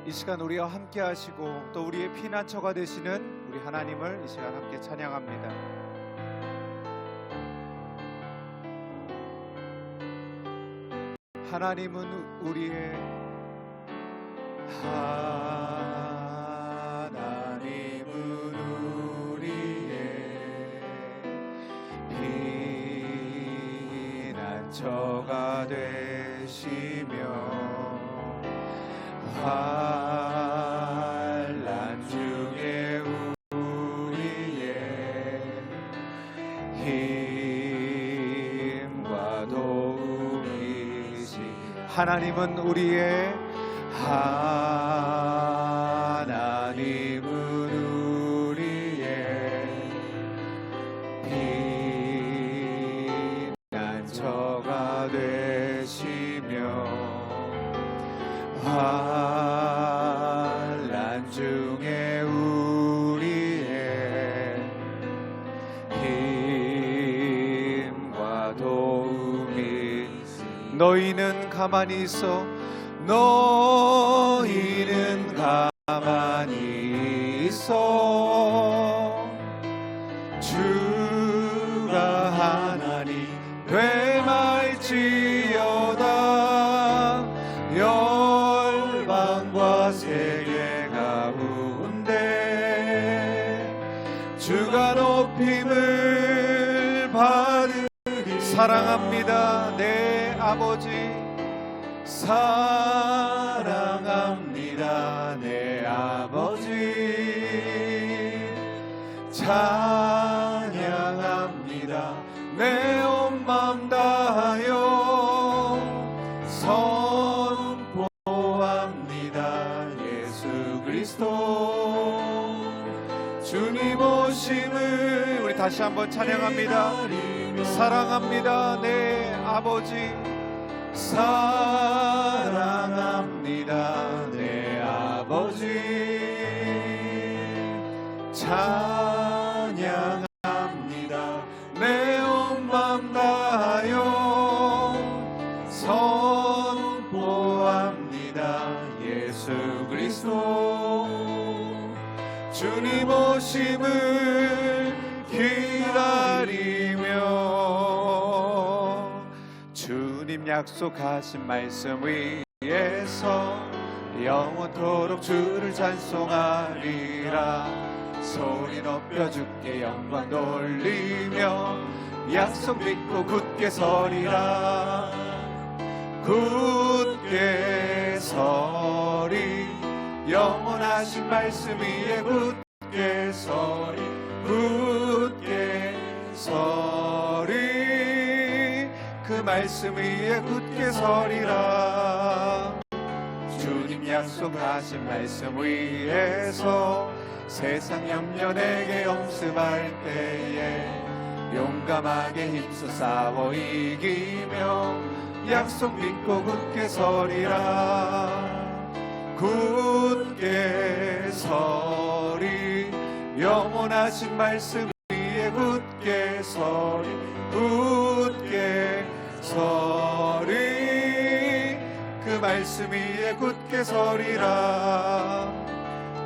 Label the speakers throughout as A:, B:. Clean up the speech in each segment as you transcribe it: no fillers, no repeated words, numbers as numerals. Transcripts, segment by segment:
A: 이 시간 우리와 함께 하시고 또 우리의 피난처가 되시는 우리 하나님을 이 시간 함께 찬양합니다. 하나님은 우리의 피난처가 되시며 환난 중에 우리의 힘과 도움이시. 하나님은 우리의 피난처가 되시며 환난 중에 우리의 힘과 도움이. 너희는 가만히 있어. 너희는 가만히 있어. 주가 하나님 되말지어다. 열방과 세계 가운데 주가 높임을 받으리. 사랑합니다 내 아버지. 사랑합니다 내 아버지. 찬양합니다 내 온 마음 다하여. 선포합니다 예수 그리스도 주님 오심을. 우리 다시 한번 찬양합니다. 사랑합니다 내 아버지. 사랑합니다 내 아버지. 찬양합니다 내 온 마음 다하여. 선포합니다 예수 그리스도 주님 오심을 기다리며. 주님 약속하신 말씀 위에서 영원토록 주를 찬송하리라. 소리 높여 주께 영광 돌리며 약속 믿고 굳게 서리라. 굳게 서리. 영원하신 말씀 위에 굳게 서리. 굳게 서리. 그 말씀 위에 굳게 서리라. 주님 약속하신 말씀 위에서 세상 염려 내게 엄습할 때에 용감하게 힘써 싸워 이기며 약속 믿고 굳게 서리라. 굳게 서리. 영원하신 말씀 위에 굳게 서리. 굳게 서리. 그 말씀 위에 굳게 서리라.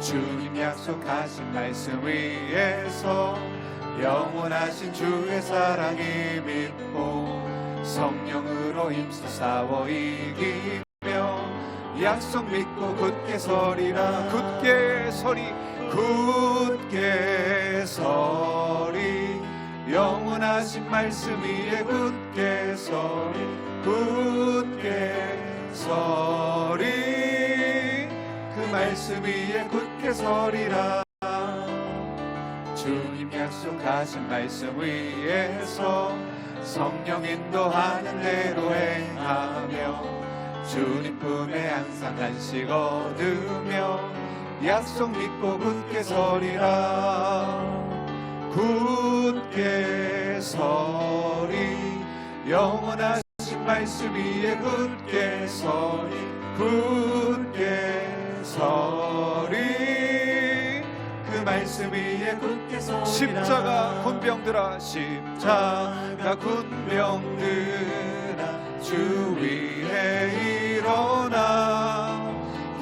A: 주님 약속하신 말씀 위에서 영원하신 주의 사랑이 믿고 성령으로 힘써 싸워 이기며 약속 믿고 굳게 서리라. 굳게 서리. 굳게 서리. 영원하신 말씀 위에 굳게 서리. 굳게 서리. 그 말씀 위에 굳게 서리라. 주님 약속하신 말씀 위에서 성령 인도하는 대로 행하며 주님 품에 항상 간식 얻으며 약속 믿고 굳게 서리라. 굳게 서리. 영원하신 말씀 위에 굳게 서리. 굳게 서리. 그 말씀 위에 굳게 서리라. 십자가 군병들아. 십자가 군병들아 주 위에 일어나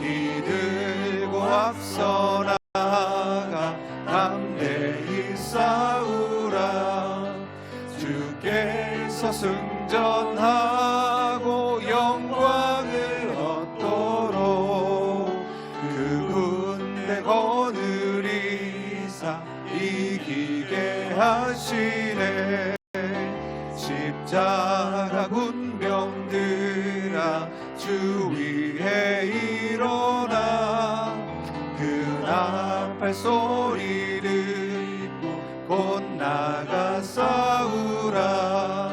A: 기들 앞서 나가 담대히 싸우라. 주께서 승전하고 영광을 얻도록 그 군대 거느리사 이기게 하시네. 십자가 군병들아 주 위에 일어나 그 나팔 소리를 듣고 곧 나가 싸우라.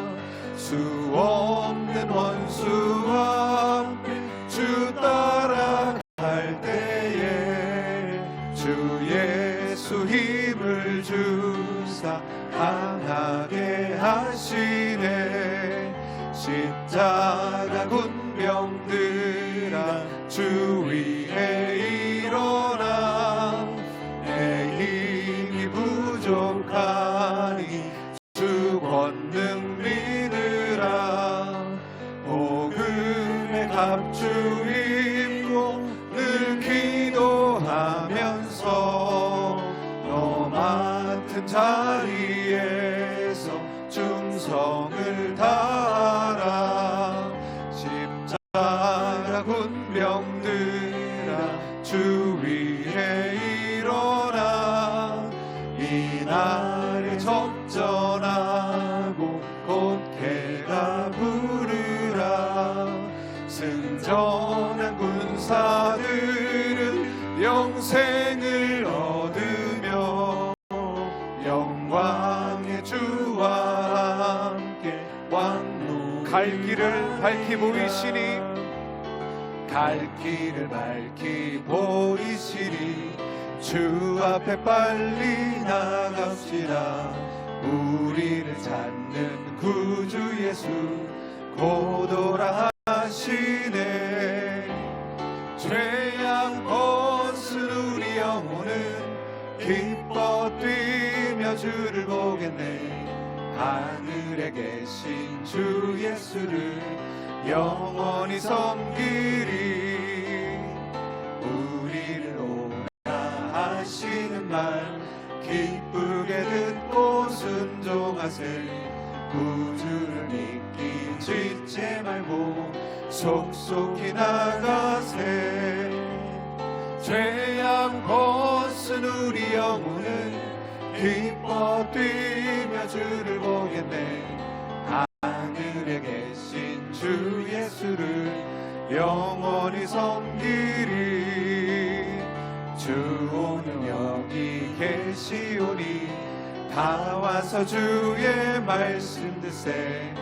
A: 수 없는 원수와 함께 주 따라갈 때에 주 예수 힘을 주사 강하게 하시네. 십자가 군병들아 주 위에 일어나 내 힘이 부족하니 주 권능 믿으라. 복음의 갑주 입고 늘 기도하면서 너 맡은 자리에서 충성을 다하라. 십자가 군병들아 주 위에 일어나 이날에 적전하고 곧 해가 부르라. 승전한 군사들은 영생을 얻으며 영광의 주와 함께 왕노 갈 길을 밝히 보이시니 갈 길을 밝히 보이시니 주 앞에 빨리 나갑시다. 우리를 찾는 구주 예수 고도라 하시네. 죄악 벗은 우리 영혼은 기뻐 뛰며 주를 보겠네. 하늘에 계신 주 예수를 영원히 섬기리. 우리를 오라 하시는 말 기쁘게 듣고 순종하세. 구주를 믿기 짓지 말고 속속히 나가세. 죄악 벗은 우리 영혼은 기뻐 뛰며 주를 보겠네. 하늘에 계신 주 예수를 영원히 섬기리. 주 오늘 여기 계시오니 다 와서 주의 말씀 듣세.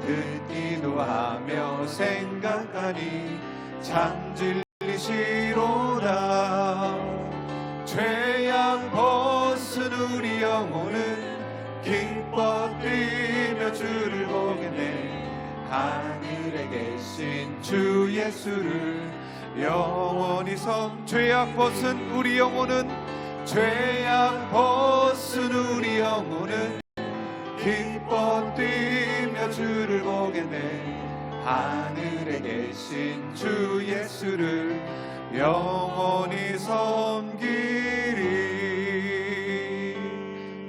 A: 듣기도 하며 생각하니 참 진리시로다. 죄악 벗은 우리 영혼은 기뻐 뛰며 주를 보겠네. 하늘에 계신 주 예수를 영원히 죄악 벗은 우리 영혼은 죄악 벗은 우리 영혼은 기뻐 뛰며 주를 보겠네. 하늘에 계신 주 예수를 영원히 섬기리.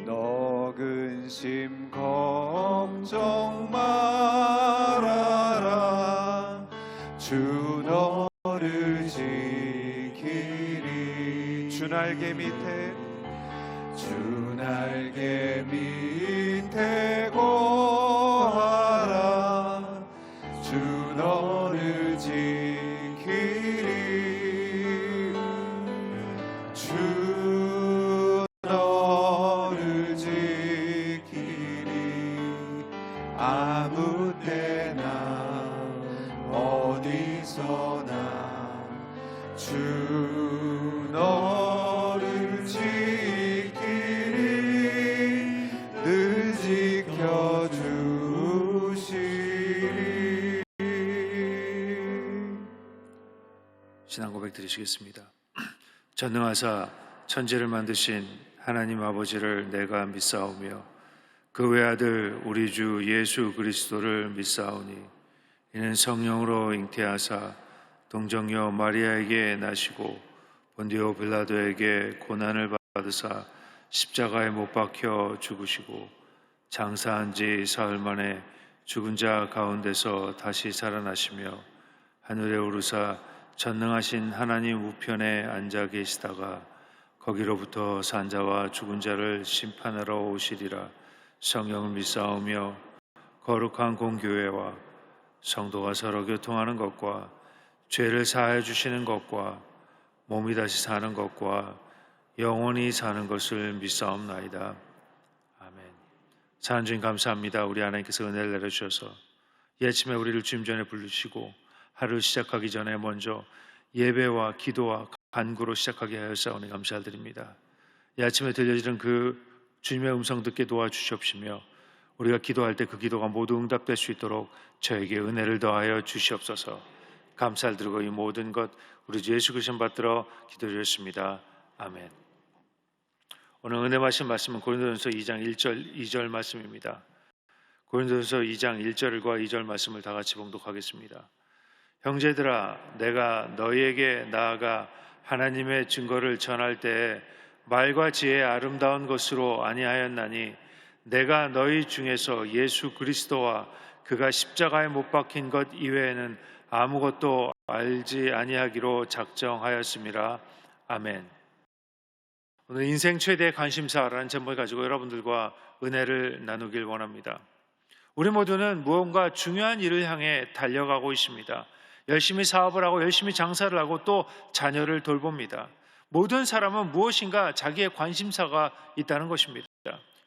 A: 너 근심 걱정 말아라. 주 너를 지키리. 주 날개 밑에 거하라. 주 너를 지키리. 주 너를 지키리. 아무 때나 어디서나 주 너를 지키리. 늘 지켜주시리.
B: 신앙 고백 드리시겠습니다. 전능하사 천지를 만드신 하나님 아버지를 내가 믿사오며 그 외아들 우리 주 예수 그리스도를 믿사오니 이는 성령으로 잉태하사 동정녀 마리아에게 나시고 본디오 빌라도에게 고난을 받으사 십자가에 못 박혀 죽으시고 장사한 지 사흘 만에 죽은 자 가운데서 다시 살아나시며 하늘에 오르사 전능하신 하나님 우편에 앉아 계시다가 거기로부터 산자와 죽은 자를 심판하러 오시리라. 성령을 믿사오며 거룩한 공교회와 성도가 서로 교통하는 것과 죄를 사하여 주시는 것과 몸이 다시 사는 것과 영원히 사는 것을 믿사옵나이다. 아멘. 사는 주님 감사합니다. 우리 하나님께서 은혜를 내려주셔서 이 아침에 우리를 주님 전에 부르시고 하루를 시작하기 전에 먼저 예배와 기도와 간구로 시작하게 하였사오니 감사드립니다. 이 아침에 들려지는 그 주님의 음성 듣게 도와주시옵시며 우리가 기도할 때 그 기도가 모두 응답될 수 있도록 저에게 은혜를 더하여 주시옵소서. 감사를 드리고 이 모든 것 우리 주 예수 그리스도 받들어 기도드렸습니다. 아멘. 오늘 은혜 마신 말씀은 고린도전서 2장 1절 2절 말씀입니다. 고린도전서 2장 1절과 2절 말씀을 다 같이 봉독하겠습니다. 형제들아, 내가 너희에게 나아가 하나님의 증거를 전할 때에 말과 지혜의 아름다운 것으로 아니하였나니 내가 너희 중에서 예수 그리스도와 그가 십자가에 못 박힌 것 이외에는 아무것도 알지 아니하기로 작정하였습니다. 아멘. 오늘 인생 최대의 관심사라는 제목을 가지고 여러분들과 은혜를 나누길 원합니다. 우리 모두는 무언가 중요한 일을 향해 달려가고 있습니다. 열심히 사업을 하고 열심히 장사를 하고 또 자녀를 돌봅니다. 모든 사람은 무엇인가 자기의 관심사가 있다는 것입니다.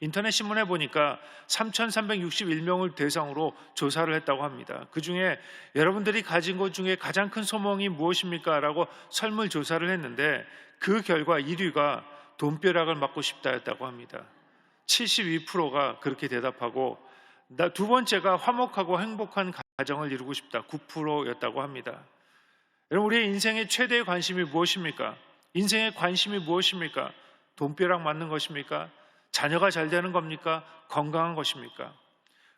B: 인터넷 신문에 보니까 3,361명을 대상으로 조사를 했다고 합니다. 그 중에 여러분들이 가진 것 중에 가장 큰 소망이 무엇입니까? 라고 설문조사를 했는데 그 결과 1위가 돈벼락을 맞고 싶다였다고 합니다. 72%가 그렇게 대답하고 두 번째가 화목하고 행복한 가정을 이루고 싶다. 9%였다고 합니다. 여러분, 우리의 인생의 최대의 관심이 무엇입니까? 인생의 관심이 무엇입니까? 돈벼락 맞는 것입니까? 자녀가 잘 되는 겁니까? 건강한 것입니까?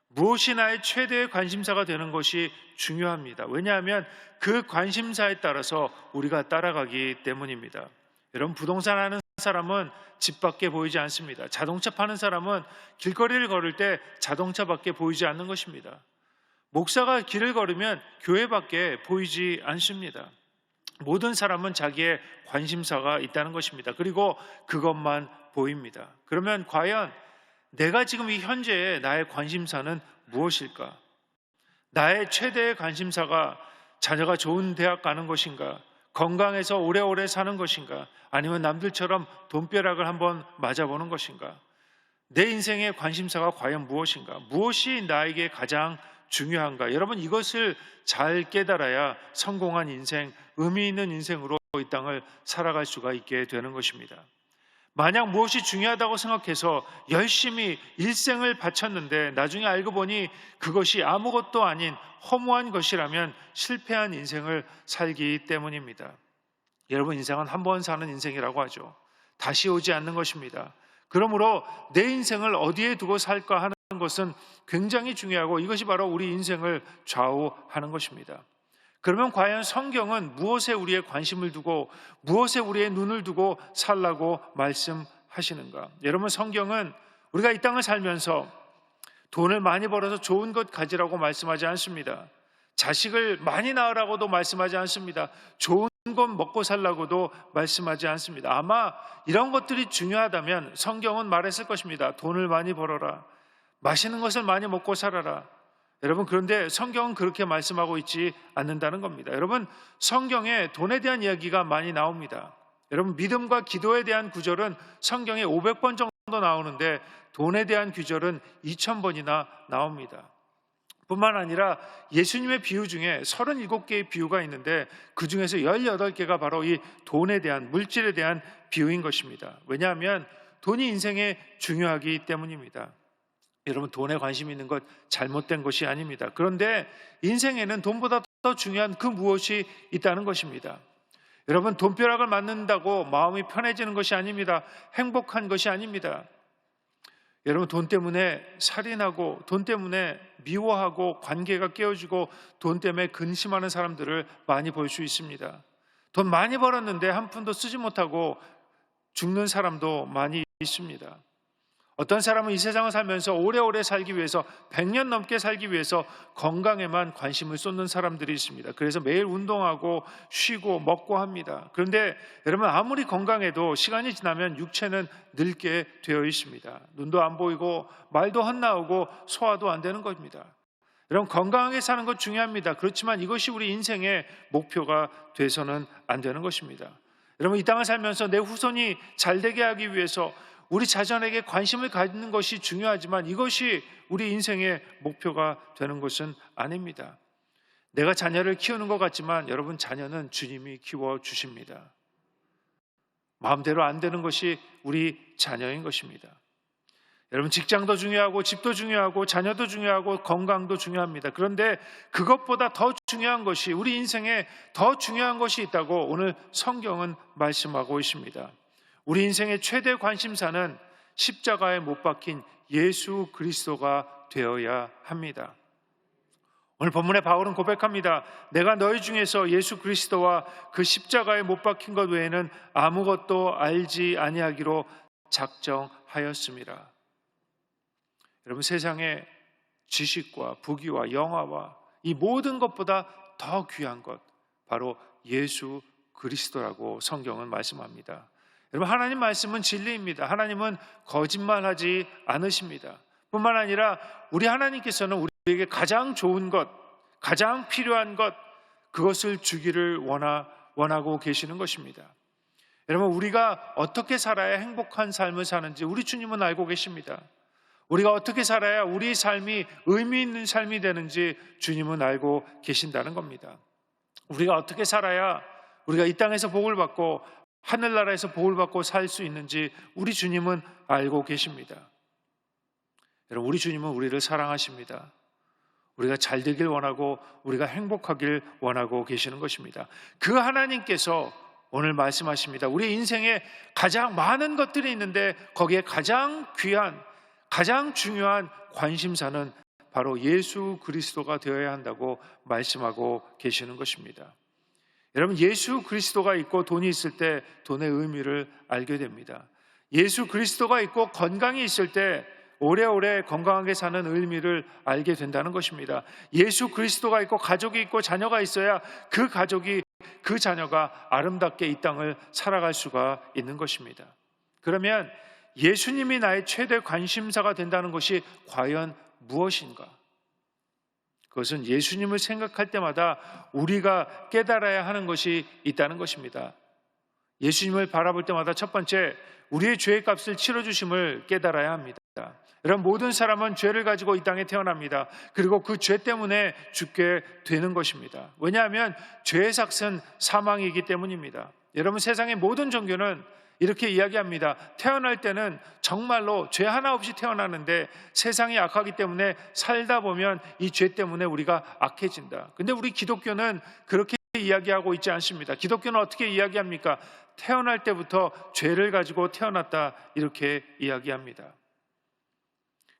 B: 무엇이 나의 최대의 관심사가 되는 것이 중요합니다. 왜냐하면 그 관심사에 따라서 우리가 따라가기 때문입니다. 여러분, 부동산 하는 사람은 집밖에 보이지 않습니다. 자동차 파는 사람은 길거리를 걸을 때 자동차밖에 보이지 않는 것입니다. 목사가 길을 걸으면 교회밖에 보이지 않습니다. 모든 사람은 자기의 관심사가 있다는 것입니다. 그리고 그것만 보입니다. 그러면 과연 내가 지금 이 현재의 나의 관심사는 무엇일까? 나의 최대의 관심사가 자녀가 좋은 대학 가는 것인가? 건강해서 오래오래 사는 것인가? 아니면 남들처럼 돈벼락을 한번 맞아보는 것인가? 내 인생의 관심사가 과연 무엇인가? 무엇이 나에게 가장 중요한가? 여러분, 이것을 잘 깨달아야 성공한 인생, 의미 있는 인생으로 이 땅을 살아갈 수가 있게 되는 것입니다. 만약 무엇이 중요하다고 생각해서 열심히 일생을 바쳤는데 나중에 알고 보니 그것이 아무것도 아닌 허무한 것이라면 실패한 인생을 살기 때문입니다. 여러분, 인생은 한 번 사는 인생이라고 하죠. 다시 오지 않는 것입니다. 그러므로 내 인생을 어디에 두고 살까 하는 것은 굉장히 중요하고 이것이 바로 우리 인생을 좌우하는 것입니다. 그러면 과연 성경은 무엇에 우리의 관심을 두고 무엇에 우리의 눈을 두고 살라고 말씀하시는가? 여러분, 성경은 우리가 이 땅을 살면서 돈을 많이 벌어서 좋은 것 가지라고 말씀하지 않습니다. 자식을 많이 낳으라고도 말씀하지 않습니다. 좋은 것 먹고 살라고도 말씀하지 않습니다. 아마 이런 것들이 중요하다면 성경은 말했을 것입니다. 돈을 많이 벌어라. 맛있는 것을 많이 먹고 살아라. 여러분, 그런데 성경은 그렇게 말씀하고 있지 않는다는 겁니다. 여러분, 성경에 돈에 대한 이야기가 많이 나옵니다. 여러분, 믿음과 기도에 대한 구절은 성경에 500번 정도 나오는데 돈에 대한 구절은 2000번이나 나옵니다. 뿐만 아니라 예수님의 비유 중에 37개의 비유가 있는데 그 중에서 18개가 바로 이 돈에 대한, 물질에 대한 비유인 것입니다. 왜냐하면 돈이 인생에 중요하기 때문입니다. 여러분, 돈에 관심 있는 것 잘못된 것이 아닙니다. 그런데 인생에는 돈보다 더 중요한 그 무엇이 있다는 것입니다. 여러분, 돈벼락을 맞는다고 마음이 편해지는 것이 아닙니다. 행복한 것이 아닙니다. 여러분, 돈 때문에 살인하고 돈 때문에 미워하고 관계가 깨어지고 돈 때문에 근심하는 사람들을 많이 볼 수 있습니다. 돈 많이 벌었는데 한 푼도 쓰지 못하고 죽는 사람도 많이 있습니다. 어떤 사람은 이 세상을 살면서 오래오래 살기 위해서 100년 넘게 살기 위해서 건강에만 관심을 쏟는 사람들이 있습니다. 그래서 매일 운동하고 쉬고 먹고 합니다. 그런데 여러분, 아무리 건강해도 시간이 지나면 육체는 늙게 되어 있습니다. 눈도 안 보이고 말도 헛나오고 소화도 안 되는 겁니다. 여러분, 건강하게 사는 것 중요합니다. 그렇지만 이것이 우리 인생의 목표가 돼서는 안 되는 것입니다. 여러분, 이 땅을 살면서 내 후손이 잘 되게 하기 위해서 우리 자신에게 관심을 갖는 것이 중요하지만 이것이 우리 인생의 목표가 되는 것은 아닙니다. 내가 자녀를 키우는 것 같지만 여러분, 자녀는 주님이 키워주십니다. 마음대로 안 되는 것이 우리 자녀인 것입니다. 여러분, 직장도 중요하고 집도 중요하고 자녀도 중요하고 건강도 중요합니다. 그런데 그것보다 더 중요한 것이, 우리 인생에 더 중요한 것이 있다고 오늘 성경은 말씀하고 있습니다. 우리 인생의 최대 관심사는 십자가에 못 박힌 예수 그리스도가 되어야 합니다. 오늘 본문의 바울은 고백합니다. 내가 너희 중에서 예수 그리스도와 그 십자가에 못 박힌 것 외에는 아무것도 알지 아니하기로 작정하였습니다. 여러분, 세상의 지식과 부귀와 영화와 이 모든 것보다 더 귀한 것, 바로 예수 그리스도라고 성경은 말씀합니다. 여러분, 하나님 말씀은 진리입니다. 하나님은 거짓말하지 않으십니다. 뿐만 아니라 우리 하나님께서는 우리에게 가장 좋은 것, 가장 필요한 것, 그것을 주기를 원하고 계시는 것입니다. 여러분, 우리가 어떻게 살아야 행복한 삶을 사는지 우리 주님은 알고 계십니다. 우리가 어떻게 살아야 우리 삶이 의미 있는 삶이 되는지 주님은 알고 계신다는 겁니다. 우리가 어떻게 살아야 우리가 이 땅에서 복을 받고 하늘나라에서 복을 받고 살 수 있는지 우리 주님은 알고 계십니다. 여러분, 우리 주님은 우리를 사랑하십니다. 우리가 잘 되길 원하고 우리가 행복하길 원하고 계시는 것입니다. 그 하나님께서 오늘 말씀하십니다. 우리 인생에 가장 많은 것들이 있는데 거기에 가장 귀한, 가장 중요한 관심사는 바로 예수 그리스도가 되어야 한다고 말씀하고 계시는 것입니다. 여러분, 예수 그리스도가 있고 돈이 있을 때 돈의 의미를 알게 됩니다. 예수 그리스도가 있고 건강이 있을 때 오래오래 건강하게 사는 의미를 알게 된다는 것입니다. 예수 그리스도가 있고 가족이 있고 자녀가 있어야 그 가족이, 그 자녀가 아름답게 이 땅을 살아갈 수가 있는 것입니다. 그러면 예수님이 나의 최대 관심사가 된다는 것이 과연 무엇인가? 그것은 예수님을 생각할 때마다 우리가 깨달아야 하는 것이 있다는 것입니다. 예수님을 바라볼 때마다 첫 번째, 우리의 죄의 값을 치러주심을 깨달아야 합니다. 여러분, 모든 사람은 죄를 가지고 이 땅에 태어납니다. 그리고 그 죄 때문에 죽게 되는 것입니다. 왜냐하면 죄의 삭은 사망이기 때문입니다. 여러분, 세상의 모든 종교는 이렇게 이야기합니다. 태어날 때는 정말로 죄 하나 없이 태어나는데 세상이 악하기 때문에 살다 보면 이 죄 때문에 우리가 악해진다. 근데 우리 기독교는 그렇게 이야기하고 있지 않습니다. 기독교는 어떻게 이야기합니까? 태어날 때부터 죄를 가지고 태어났다, 이렇게 이야기합니다.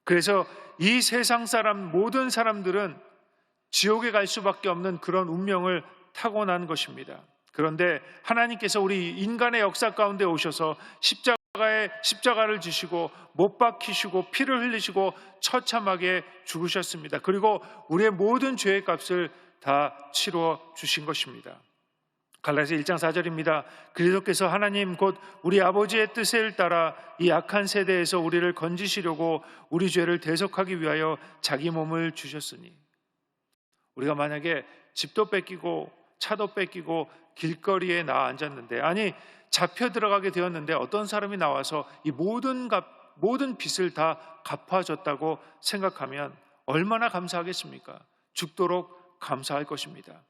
B: 그래서 이 세상 사람, 모든 사람들은 지옥에 갈 수밖에 없는 그런 운명을 타고난 것입니다. 그런데 하나님께서 우리 인간의 역사 가운데 오셔서 십자가를 지시고 못 박히시고 피를 흘리시고 처참하게 죽으셨습니다. 그리고 우리의 모든 죄의 값을 다 치러 주신 것입니다. 갈라디아 1장 4절입니다. 그리스도께서 하나님 곧 우리 아버지의 뜻을 따라 이 악한 세대에서 우리를 건지시려고 우리 죄를 대속하기 위하여 자기 몸을 주셨으니. 우리가 만약에 집도 뺏기고 차도 뺏기고 길거리에 나와 앉았는데, 아니 잡혀 들어가게 되었는데 어떤 사람이 나와서 이 모든 빚을 다 갚아줬다고 생각하면 얼마나 감사하겠습니까? 죽도록 감사할 것입니다.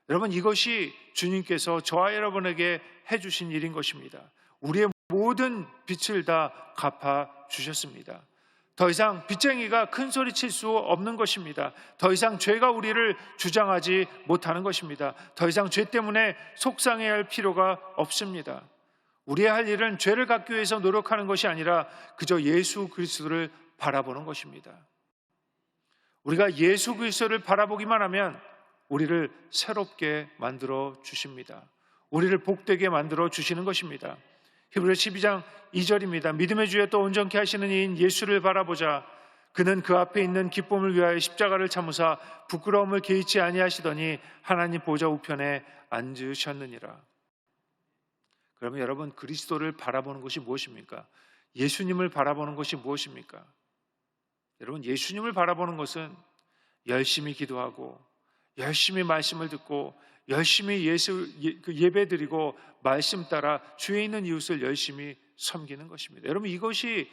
B: 여러분, 이것이 주님께서 저와 여러분에게 해주신 일인 것입니다. 우리의 모든 빚을 다 갚아주셨습니다. 더 이상 빚쟁이가 큰 소리 칠 수 없는 것입니다. 더 이상 죄가 우리를 주장하지 못하는 것입니다. 더 이상 죄 때문에 속상해야 할 필요가 없습니다. 우리의 할 일은 죄를 갚기 위해서 노력하는 것이 아니라 그저 예수 그리스도를 바라보는 것입니다. 우리가 예수 그리스도를 바라보기만 하면 우리를 새롭게 만들어 주십니다. 우리를 복되게 만들어 주시는 것입니다. 히브리서 12장 2절입니다. 믿음의 주에 또 온전케 하시는 이인 예수를 바라보자. 그는 그 앞에 있는 기쁨을 위하여 십자가를 참으사 부끄러움을 개의치 아니하시더니 하나님 보좌 우편에 앉으셨느니라. 그러면 여러분, 그리스도를 바라보는 것이 무엇입니까? 예수님을 바라보는 것이 무엇입니까? 여러분, 예수님을 바라보는 것은 열심히 기도하고 열심히 말씀을 듣고 열심히 예배드리고 말씀 따라 주에 있는 이웃을 열심히 섬기는 것입니다. 여러분, 이것이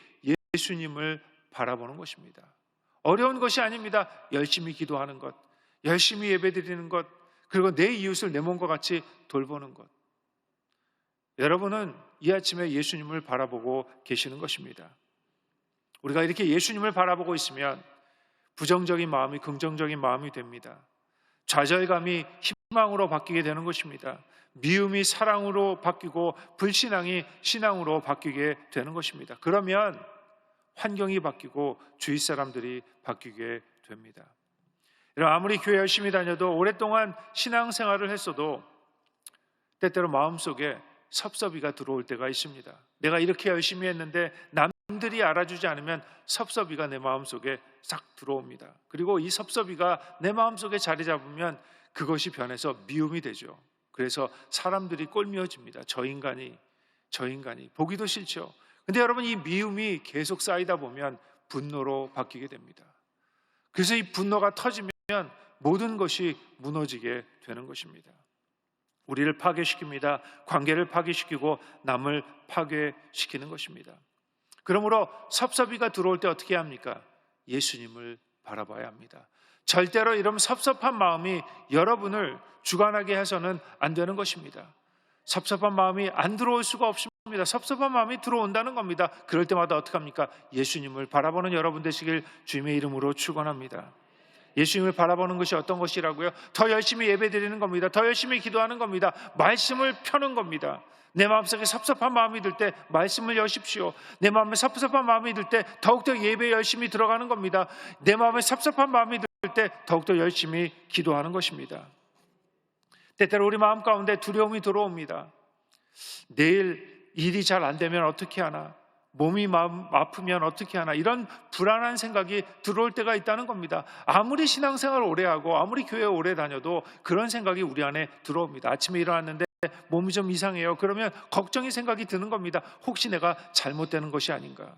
B: 예수님을 바라보는 것입니다. 어려운 것이 아닙니다. 열심히 기도하는 것, 열심히 예배드리는 것, 그리고 내 이웃을 내 몸과 같이 돌보는 것. 여러분은 이 아침에 예수님을 바라보고 계시는 것입니다. 우리가 이렇게 예수님을 바라보고 있으면 부정적인 마음이 긍정적인 마음이 됩니다. 좌절감이 희망으로 바뀌게 되는 것입니다. 미움이 사랑으로 바뀌고 불신앙이 신앙으로 바뀌게 되는 것입니다. 그러면 환경이 바뀌고 주위 사람들이 바뀌게 됩니다. 아무리 교회 열심히 다녀도 오랫동안 신앙생활을 했어도 때때로 마음속에 섭섭이가 들어올 때가 있습니다. 내가 이렇게 열심히 했는데 남들이 알아주지 않으면 섭섭이가 내 마음속에 싹 들어옵니다. 그리고 이 섭섭이가 내 마음속에 자리 잡으면 그것이 변해서 미움이 되죠. 그래서 사람들이 꼴미워집니다. 저 인간이 보기도 싫죠. 근데 여러분, 이 미움이 계속 쌓이다 보면 분노로 바뀌게 됩니다. 그래서 이 분노가 터지면 모든 것이 무너지게 되는 것입니다. 우리를 파괴시킵니다. 관계를 파괴시키고 남을 파괴시키는 것입니다. 그러므로 섭섭이가 들어올 때 어떻게 합니까? 예수님을 바라봐야 합니다. 절대로 이런 섭섭한 마음이 여러분을 주관하게 해서는 안 되는 것입니다. 섭섭한 마음이 안 들어올 수가 없습니다. 섭섭한 마음이 들어온다는 겁니다. 그럴 때마다 어떻게 합니까? 예수님을 바라보는 여러분 되시길 주님의 이름으로 축원합니다. 예수님을 바라보는 것이 어떤 것이라고요? 더 열심히 예배드리는 겁니다. 더 열심히 기도하는 겁니다. 말씀을 펴는 겁니다. 내 마음속에 섭섭한 마음이 들 때 말씀을 여십시오. 내 마음에 섭섭한 마음이 들 때 더욱더 예배에 열심히 들어가는 겁니다. 내 마음에 섭섭한 마음이 들 때 더욱더 열심히 기도하는 것입니다. 때때로 우리 마음 가운데 두려움이 들어옵니다. 내일 일이 잘 안 되면 어떻게 하나? 몸이 아프면 어떻게 하나? 이런 불안한 생각이 들어올 때가 있다는 겁니다. 아무리 신앙생활을 오래 하고 아무리 교회에 오래 다녀도 그런 생각이 우리 안에 들어옵니다. 아침에 일어났는데 몸이 좀 이상해요. 그러면 걱정의 생각이 드는 겁니다. 혹시 내가 잘못되는 것이 아닌가?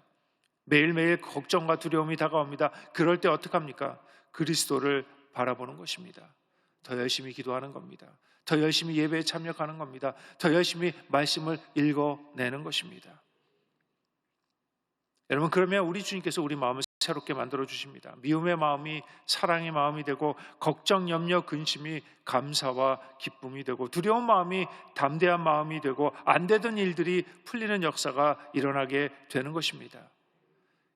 B: 매일매일 걱정과 두려움이 다가옵니다. 그럴 때 어떡합니까? 그리스도를 바라보는 것입니다. 더 열심히 기도하는 겁니다. 더 열심히 예배에 참여하는 겁니다. 더 열심히 말씀을 읽어내는 것입니다. 여러분, 그러면 우리 주님께서 우리 마음을 새롭게 만들어 주십니다. 미움의 마음이 사랑의 마음이 되고, 걱정, 염려, 근심이 감사와 기쁨이 되고, 두려운 마음이 담대한 마음이 되고, 안 되던 일들이 풀리는 역사가 일어나게 되는 것입니다.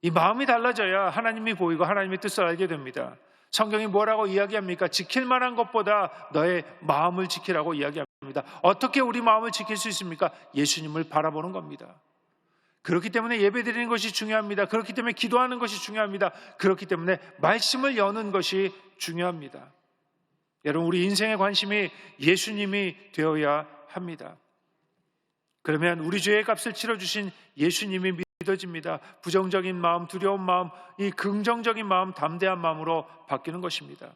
B: 이 마음이 달라져야 하나님이 보이고 하나님의 뜻을 알게 됩니다. 성경이 뭐라고 이야기합니까? 지킬 만한 것보다 너의 마음을 지키라고 이야기합니다. 어떻게 우리 마음을 지킬 수 있습니까? 예수님을 바라보는 겁니다. 그렇기 때문에 예배드리는 것이 중요합니다. 그렇기 때문에 기도하는 것이 중요합니다. 그렇기 때문에 말씀을 여는 것이 중요합니다. 여러분, 우리 인생의 관심이 예수님이 되어야 합니다. 그러면 우리 죄의 값을 치러주신 예수님이 믿어집니다. 부정적인 마음, 두려운 마음, 이 긍정적인 마음, 담대한 마음으로 바뀌는 것입니다.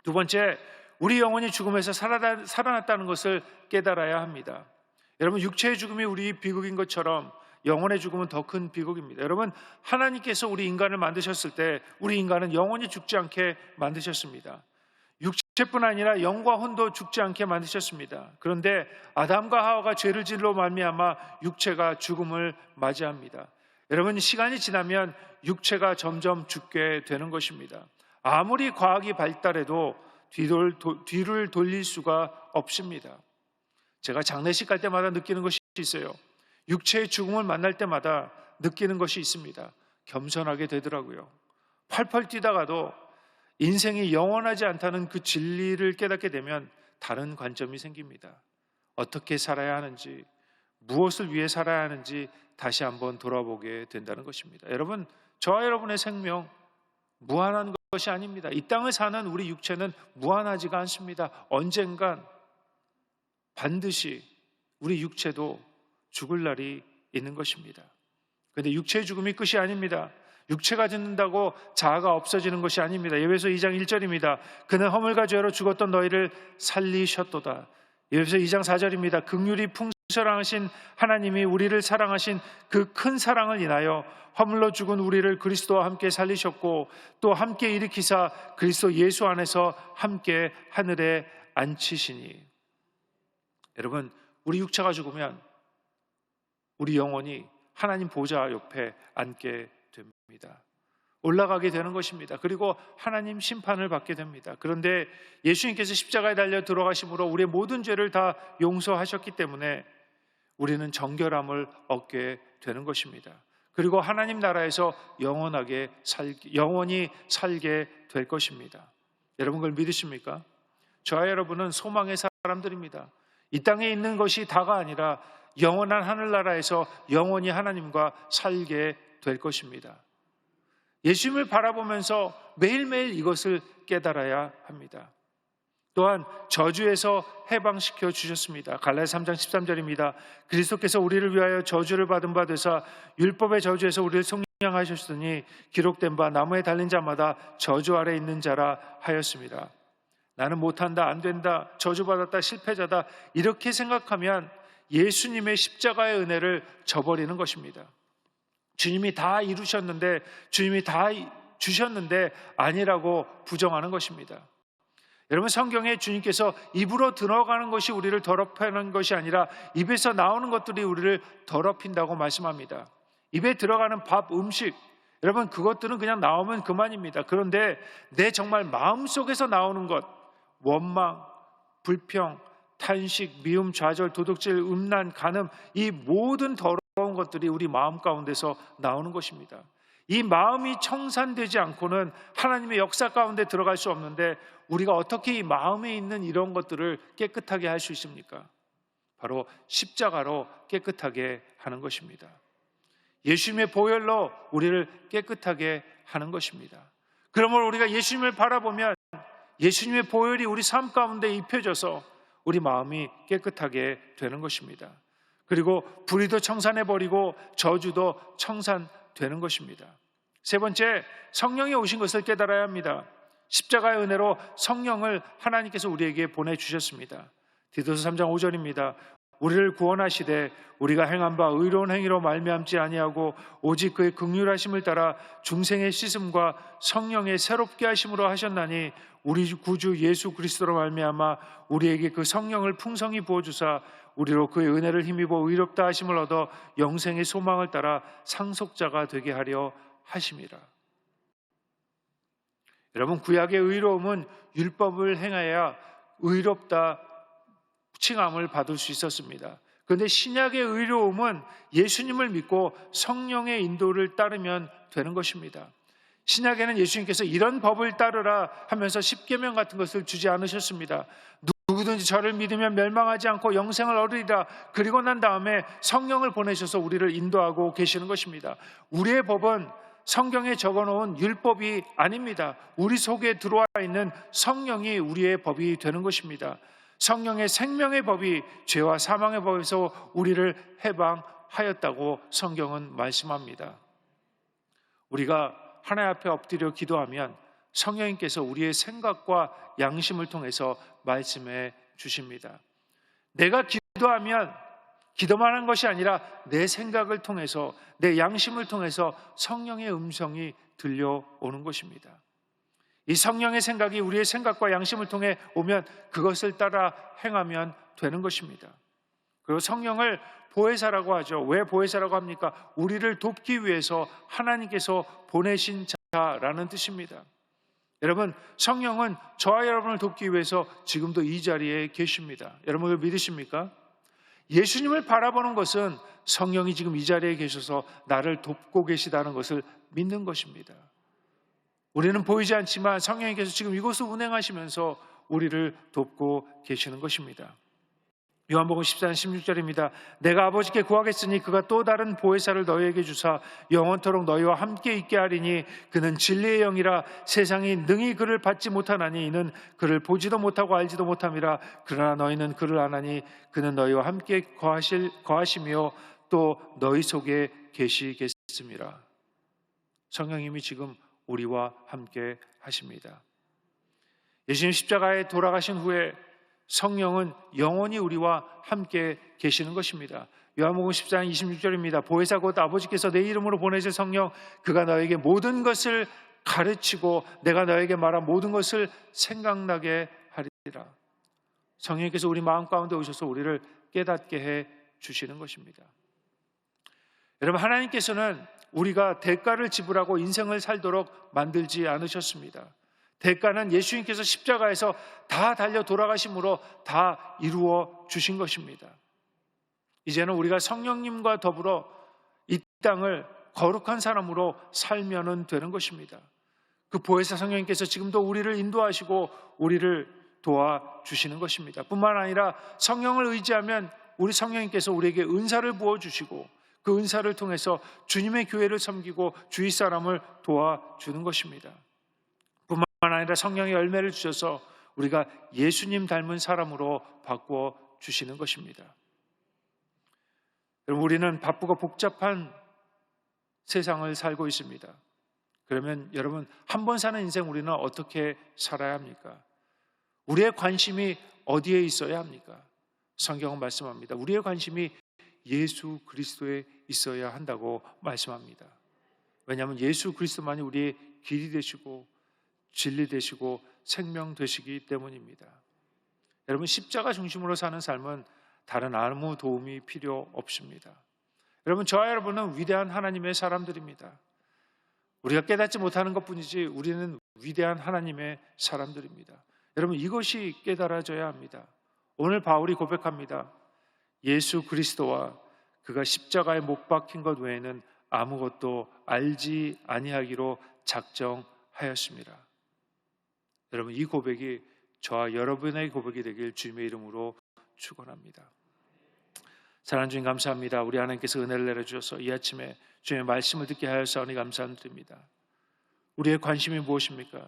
B: 두 번째, 우리 영혼이 죽음에서 살아났다는 것을 깨달아야 합니다. 여러분, 육체의 죽음이 우리 비극인 것처럼 영혼의 죽음은 더 큰 비극입니다. 여러분, 하나님께서 우리 인간을 만드셨을 때 우리 인간은 영원히 죽지 않게 만드셨습니다. 육체뿐 아니라 영과 혼도 죽지 않게 만드셨습니다. 그런데 아담과 하와가 죄를 지으로 말미암아 육체가 죽음을 맞이합니다. 여러분, 시간이 지나면 육체가 점점 죽게 되는 것입니다. 아무리 과학이 발달해도 뒤를 돌릴 수가 없습니다. 제가 장례식 갈 때마다 느끼는 것이 있어요. 육체의 죽음을 만날 때마다 느끼는 것이 있습니다. 겸손하게 되더라고요. 펄펄 뛰다가도 인생이 영원하지 않다는 그 진리를 깨닫게 되면 다른 관점이 생깁니다. 어떻게 살아야 하는지, 무엇을 위해 살아야 하는지 다시 한번 돌아보게 된다는 것입니다. 여러분, 저와 여러분의 생명 무한한 것이 아닙니다. 이 땅을 사는 우리 육체는 무한하지가 않습니다. 언젠간 반드시 우리 육체도 죽을 날이 있는 것입니다. 그런데 육체의 죽음이 끝이 아닙니다. 육체가 죽는다고 자아가 없어지는 것이 아닙니다. 에베소 2장 1절입니다. 그는 허물과 죄로 죽었던 너희를 살리셨도다. 에베소 2장 4절입니다. 긍휼이 풍성하신 하나님이 우리를 사랑하신 그 큰 사랑을 인하여 허물로 죽은 우리를 그리스도와 함께 살리셨고 또 함께 일으키사 그리스도 예수 안에서 함께 하늘에 앉히시니. 여러분, 우리 육체가 죽으면 우리 영혼이 하나님 보좌 옆에 앉게 됩니다. 올라가게 되는 것입니다. 그리고 하나님 심판을 받게 됩니다. 그런데 예수님께서 십자가에 달려 들어가심으로 우리의 모든 죄를 다 용서하셨기 때문에 우리는 정결함을 얻게 되는 것입니다. 그리고 하나님 나라에서 영원히 살게 될 것입니다. 여러분 그걸 믿으십니까? 저와 여러분은 소망의 사람들입니다. 이 땅에 있는 것이 다가 아니라 영원한 하늘나라에서 영원히 하나님과 살게 될 것입니다. 예수님을 바라보면서 매일매일 이것을 깨달아야 합니다. 또한 저주에서 해방시켜 주셨습니다. 갈라디아 3장 13절입니다. 그리스도께서 우리를 위하여 저주를 받은 바 되사 율법의 저주에서 우리를 속량하셨으니 기록된 바 나무에 달린 자마다 저주 아래 있는 자라 하였습니다. 나는 못한다, 안 된다, 저주받았다, 실패자다 이렇게 생각하면 예수님의 십자가의 은혜를 저버리는 것입니다. 주님이 다 이루셨는데, 주님이 다 주셨는데 아니라고 부정하는 것입니다. 여러분, 성경에 주님께서 입으로 들어가는 것이 우리를 더럽히는 것이 아니라 입에서 나오는 것들이 우리를 더럽힌다고 말씀합니다. 입에 들어가는 밥, 음식, 여러분 그것들은 그냥 나오면 그만입니다. 그런데 내 정말 마음속에서 나오는 것, 원망, 불평, 탄식, 미움, 좌절, 도둑질, 음란, 간음, 이 모든 더러운 것들이 우리 마음 가운데서 나오는 것입니다. 이 마음이 청산되지 않고는 하나님의 역사 가운데 들어갈 수 없는데 우리가 어떻게 이 마음에 있는 이런 것들을 깨끗하게 할 수 있습니까? 바로 십자가로 깨끗하게 하는 것입니다. 예수님의 보혈로 우리를 깨끗하게 하는 것입니다. 그러므로 우리가 예수님을 바라보면 예수님의 보혈이 우리 삶 가운데 입혀져서 우리 마음이 깨끗하게 되는 것입니다. 그리고 불의도 청산해버리고 저주도 청산되는 것입니다. 세 번째, 성령이 오신 것을 깨달아야 합니다. 십자가의 은혜로 성령을 하나님께서 우리에게 보내주셨습니다. 디도서 3장 5절입니다. 우리를 구원하시되 우리가 행한 바 의로운 행위로 말미암지 아니하고 오직 그의 긍휼하심을 따라 중생의 씻음과 성령의 새롭게 하심으로 하셨나니 우리 구주 예수 그리스도로 말미암아 우리에게 그 성령을 풍성히 부어주사 우리로 그의 은혜를 힘입어 의롭다 하심을 얻어 영생의 소망을 따라 상속자가 되게 하려 하심이라. 여러분, 구약의 의로움은 율법을 행하여야 의롭다 칭함을 받을 수 있었습니다. 그런데 신약의 의로움은 예수님을 믿고 성령의 인도를 따르면 되는 것입니다. 신약에는 예수님께서 이런 법을 따르라 하면서 십계명 같은 것을 주지 않으셨습니다. 누구든지 저를 믿으면 멸망하지 않고 영생을 얻으리라. 그리고 난 다음에 성령을 보내셔서 우리를 인도하고 계시는 것입니다. 우리의 법은 성경에 적어놓은 율법이 아닙니다. 우리 속에 들어와 있는 성령이 우리의 법이 되는 것입니다. 성령의 생명의 법이 죄와 사망의 법에서 우리를 해방하였다고 성경은 말씀합니다. 우리가 하나님 앞에 엎드려 기도하면 성령님께서 우리의 생각과 양심을 통해서 말씀해 주십니다. 내가 기도하면 기도만 하는 것이 아니라 내 생각을 통해서, 내 양심을 통해서 성령의 음성이 들려오는 것입니다. 이 성령의 생각이 우리의 생각과 양심을 통해 오면 그것을 따라 행하면 되는 것입니다. 그리고 성령을 보혜사라고 하죠. 왜 보혜사라고 합니까? 우리를 돕기 위해서 하나님께서 보내신 자라는 뜻입니다. 여러분, 성령은 저와 여러분을 돕기 위해서 지금도 이 자리에 계십니다. 여러분을 믿으십니까? 예수님을 바라보는 것은 성령이 지금 이 자리에 계셔서 나를 돕고 계시다는 것을 믿는 것입니다. 우리는 보이지 않지만 성령님께서 지금 이곳을 운행하시면서 우리를 돕고 계시는 것입니다. 요한복음 14장 16절입니다. 내가 아버지께 구하겠으니 그가 또 다른 보혜사를 너희에게 주사 영원토록 너희와 함께 있게 하리니 그는 진리의 영이라 세상이 능히 그를 받지 못하나니 이는 그를 보지도 못하고 알지도 못함이라. 그러나 너희는 그를 아나니 그는 너희와 함께 거하시며 또 너희 속에 계시겠습니다. 성령님이 지금 우리와 함께 하십니다. 예수님 십자가에 돌아가신 후에 성령은 영원히 우리와 함께 계시는 것입니다. 요한복음 14장 26절입니다. 보혜사 곧 아버지께서 내 이름으로 보내실 성령 그가 너에게 모든 것을 가르치고 내가 너에게 말한 모든 것을 생각나게 하리라. 성령께서 우리 마음 가운데 오셔서 우리를 깨닫게 해 주시는 것입니다. 여러분, 하나님께서는 우리가 대가를 지불하고 인생을 살도록 만들지 않으셨습니다. 대가는 예수님께서 십자가에서 다 달려 돌아가심으로 다 이루어 주신 것입니다. 이제는 우리가 성령님과 더불어 이 땅을 거룩한 사람으로 살면 되는 것입니다. 그 보혜사 성령님께서 지금도 우리를 인도하시고 우리를 도와주시는 것입니다. 뿐만 아니라 성령을 의지하면 우리 성령님께서 우리에게 은사를 부어주시고 그 은사를 통해서 주님의 교회를 섬기고 주위 사람을 도와주는 것입니다. 뿐만 아니라 성령의 열매를 주셔서 우리가 예수님 닮은 사람으로 바꾸어 주시는 것입니다. 여러분, 우리는 바쁘고 복잡한 세상을 살고 있습니다. 그러면 여러분, 한 번 사는 인생 우리는 어떻게 살아야 합니까? 우리의 관심이 어디에 있어야 합니까? 성경은 말씀합니다. 우리의 관심이 예수 그리스도에 있어야 한다고 말씀합니다. 왜냐하면 예수 그리스도만이 우리의 길이 되시고 진리 되시고 생명 되시기 때문입니다. 여러분, 십자가 중심으로 사는 삶은 다른 아무 도움이 필요 없습니다. 여러분, 저와 여러분은 위대한 하나님의 사람들입니다. 우리가 깨닫지 못하는 것뿐이지 우리는 위대한 하나님의 사람들입니다. 여러분, 이것이 깨달아져야 합니다. 오늘 바울이 고백합니다. 예수 그리스도와 그가 십자가에 못 박힌 것 외에는 아무것도 알지 아니하기로 작정하였습니다. 여러분, 이 고백이 저와 여러분의 고백이 되길 주님의 이름으로 축원합니다. 사랑하는 주님, 감사합니다. 우리 하나님께서 은혜를 내려주셔서 이 아침에 주님의 말씀을 듣게 하여서 감사드립니다. 우리의 관심이 무엇입니까?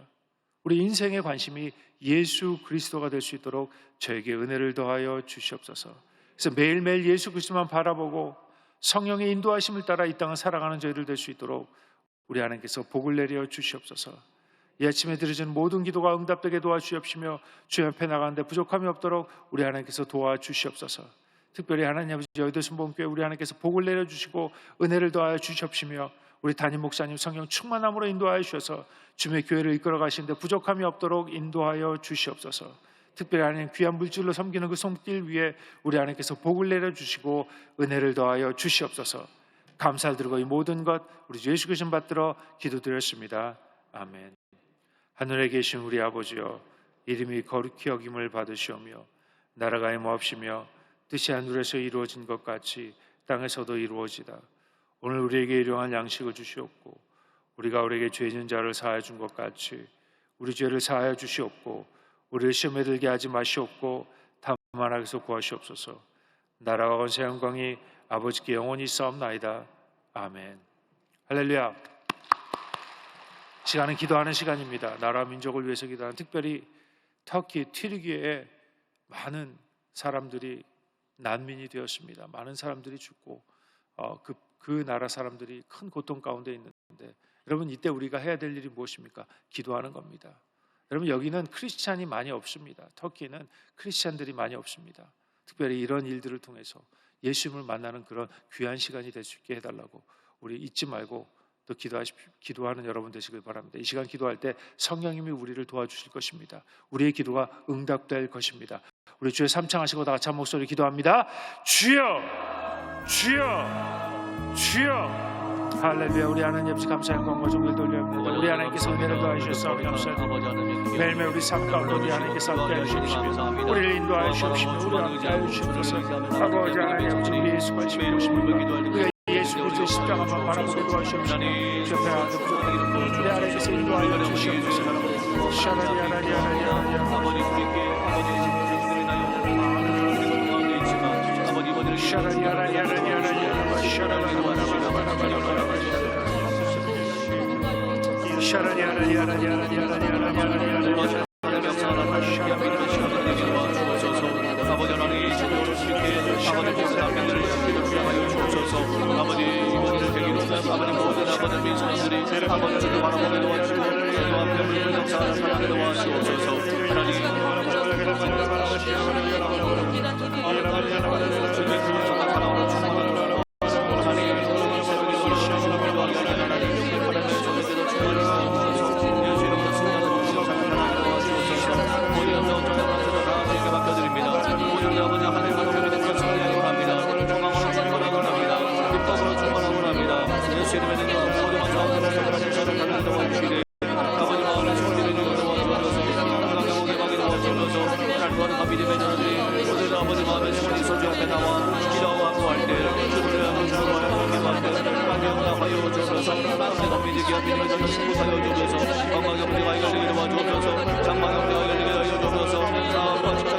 B: 우리 인생의 관심이 예수 그리스도가 될 수 있도록 저에게 은혜를 더하여 주시옵소서. 그래서 매일매일 예수 그리스도만 바라보고 성령의 인도하심을 따라 이 땅을 살아가는 저희들 될 수 있도록 우리 하나님께서 복을 내려 주시옵소서. 이 아침에 드려진 모든 기도가 응답되게 도와주시옵시며 주님 앞에 나가는데 부족함이 없도록 우리 하나님께서 도와주시옵소서. 특별히 하나님 아버지, 여의도 순복음교회 우리 하나님께서 복을 내려주시고 은혜를 더하여 주시옵시며 우리 담임 목사님 성령 충만함으로 인도하여 주셔서 주님의 교회를 이끌어 가시는데 부족함이 없도록 인도하여 주시옵소서. 특별히 하나님 귀한 물질로 섬기는 그 손길 위에 우리 하나님께서 복을 내려주시고 은혜를 더하여 주시옵소서. 감사를 드리고 이 모든 것 우리 주 예수 그리스도 받들어 기도드렸습니다. 아멘. 하늘에 계신 우리 아버지여, 이름이 거룩히 여김을 받으시오며 나라가 임하옵시며 뜻이 하늘에서 이루어진 것 같이 땅에서도 이루어지다. 오늘 우리에게 일용할 양식을 주시옵고 우리가 우리에게 죄 있는 자를 사하여 준 것 같이 우리 죄를 사하여 주시옵고 우리를 시험에 들게 하지 마시옵고 다만 악에서 구하시옵소서. 나라와 권세 영광이 아버지께 영원히 있사옵나이다. 아멘. 할렐루야. 시간은 기도하는 시간입니다. 나라와 민족을 위해서 기도하는, 특별히 터키 튀르기에 많은 사람들이 난민이 되었습니다. 많은 사람들이 죽고 그 나라 사람들이 큰 고통 가운데 있는데, 여러분, 이때 우리가 해야 될 일이 무엇입니까? 기도하는 겁니다. 여러분, 여기는 크리스찬이 많이 없습니다. 터키는 크리스찬들이 많이 없습니다. 특별히 이런 일들을 통해서 예수님을 만나는 그런 귀한 시간이 될 수 있게 해달라고 우리 잊지 말고 또 기도하는 여러분 되시길 바랍니다. 이 시간 기도할 때 성령님이 우리를 도와주실 것입니다. 우리의 기도가 응답될 것입니다. 우리 주여 삼창하시고 다 같이 한 목소리 기도합니다. 주여, 주여, 주여. 할렐루야. 우리 하나님 아버지 감사의 영광과 존귀를 돌려합니다. 우리 하나님께서 은혜를 더하여 주셔서 감사합니다. 매일매일 우리 삶 가운데 우리 하나님께서 함께하여 주시옵시며 우리를 인도하여 주시옵시며 우리와 함께하여 주시옵소서. 아버지 하나님 아버지, 우리 예수 관심이 무엇입니까? 예수 그리스도 십자가만 바라보게 도와주시옵시며 옆에 하나님 부족하기를 우리 하나님께서 인도하여 주시옵소서. 샤라리아라리아라리아라리아.
C: 아버지 하나님 아버지 이번을 계기로 아버지 모든 아버지 민사들이 아버지를 바라보게 도와주시고 또 앞에 우리를 역사하는 사랑에 도와주옵소서. 아버지 마음에 소리 소주 앞에 나와 기도하고 할 때 주를 향하여 주를 하여 주옵소서. 내가 믿기 앞에 저는 승부하여 주옵소서. 건강에 문제가 해결되게 도와주옵소서. 장막에 문제가 해결되게 하여 주옵소서. 사업과 직장